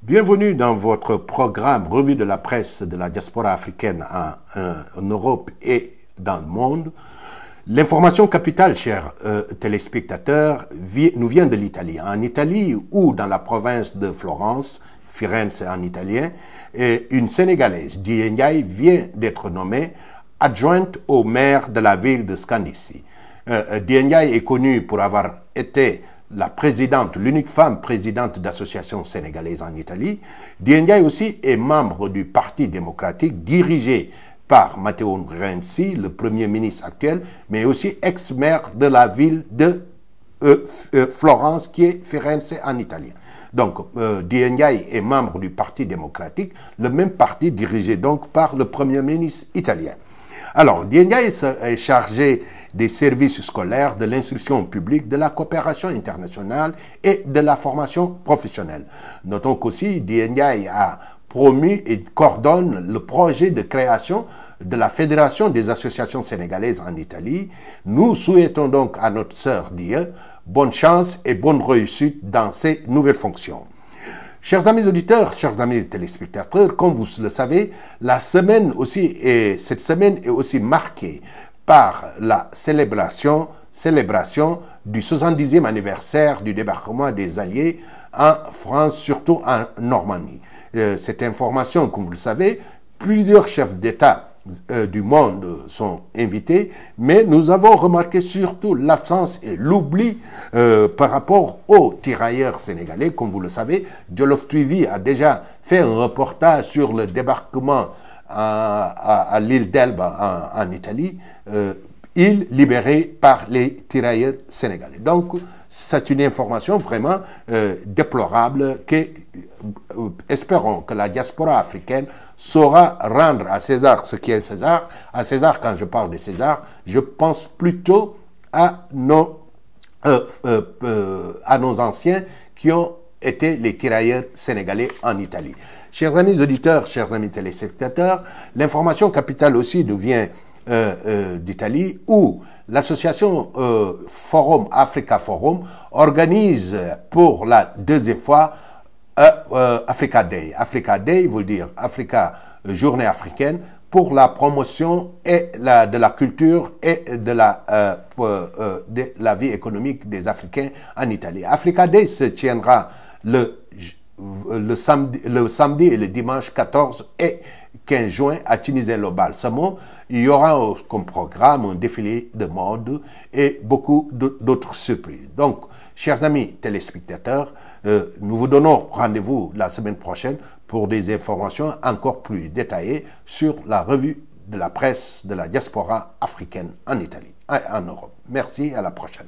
Bienvenue dans votre programme Revue de la presse de la diaspora africaine en Europe et dans le monde. L'information capitale, chers téléspectateurs, nous vient de l'Italie. En Italie ou dans la province de Florence, Firenze en italien, une Sénégalaise, Dieye Ndiaye, vient d'être nommée adjointe au maire de la ville de Scandissi. Dieye Ndiaye est connue pour avoir été la présidente, l'unique femme présidente d'associations sénégalaises en Italie. Dieye Ndiaye aussi est membre du Parti démocratique dirigé par Matteo Renzi, le premier ministre actuel, mais aussi ex-maire de la ville de Florence, qui est Firenze en italien. Donc, Dieye Ndiaye est membre du Parti démocratique, le même parti dirigé donc par le premier ministre italien. Alors, Dieye Ndiaye est chargé des services scolaires, de l'instruction publique, de la coopération internationale et de la formation professionnelle. Notons qu'aussi, Dieye Ndiaye a promu et coordonne le projet de création de la Fédération des associations sénégalaises en Italie. Nous souhaitons donc à notre sœur Dieye bonne chance et bonne réussite dans ses nouvelles fonctions. Chers amis auditeurs, chers amis téléspectateurs, comme vous le savez, cette semaine est aussi marquée par la célébration du 70e anniversaire du débarquement des Alliés en France, surtout en Normandie. Cette information, comme vous le savez, plusieurs chefs d'État du monde sont invités, mais nous avons remarqué surtout l'absence et l'oubli par rapport aux tirailleurs sénégalais. Comme vous le savez, Jolof TV a déjà fait un reportage sur le débarquement à l'île d'Elba en Italie, île libérée par les tirailleurs sénégalais. Donc, c'est une information vraiment déplorable que espérons que la diaspora africaine saura rendre à César ce qui est César. À César, quand je parle de César, je pense plutôt à nos anciens qui ont été les tirailleurs sénégalais en Italie. Chers amis auditeurs, chers amis téléspectateurs, l'information capitale aussi nous vient d'Italie, où l'association Forum Africa Forum organise pour la deuxième fois Africa Day. Africa Day veut dire Africa, journée africaine, pour la promotion et de la culture et de la vie économique des Africains en Italie. Africa Day se tiendra le samedi et le dimanche 14 et 15 juin à Tunisie-le-Balsamo. Il y aura comme programme un défilé de mode et beaucoup d'autres surprises. Donc, chers amis téléspectateurs, nous vous donnons rendez-vous la semaine prochaine pour des informations encore plus détaillées sur la revue de la presse de la diaspora africaine en Italie et en Europe. Merci, à la prochaine.